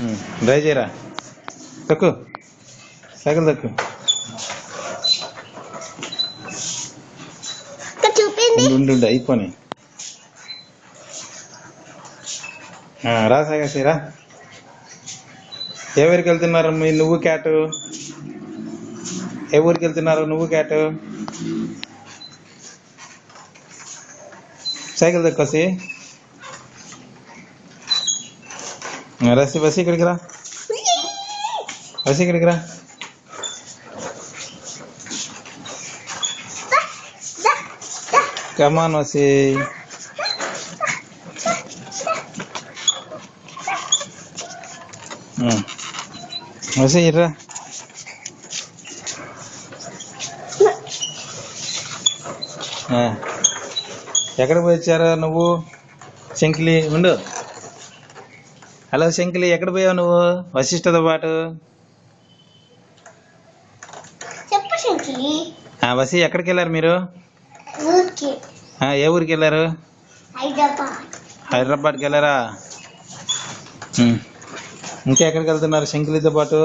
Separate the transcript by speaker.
Speaker 1: Drive చేయరా, తక్కువ cycle తక్కువ. ఉండు అయిపోయి రా సాగేసిరా. ఏ ఊరికి వెళ్తున్నారు నువ్వు క్యాటు? ఏ ఊరికి వెళ్తున్నారు నువ్వు క్యాటు? సైకిల్ తక్కువసి రసి బసి ఇక్కడికి రా, బసి ఇక్కడికి రా. కమాన్ వసి. వసి ఇర్రా. ఎక్కడికి పోయి వచ్చారు నువ్వు? శంకిలి ఉండు. హలో శంకిలి, ఎక్కడ పోయావు నువ్వు వశిష్ఠతో పాటు? వసి ఎక్కడికి వెళ్ళారు మీరు? ఏ ఊరికి వెళ్ళారు? హైదరాబాద్కి వెళ్ళారా? ఇంకా ఎక్కడికి వెళ్తున్నారు శంకిలితో పాటు?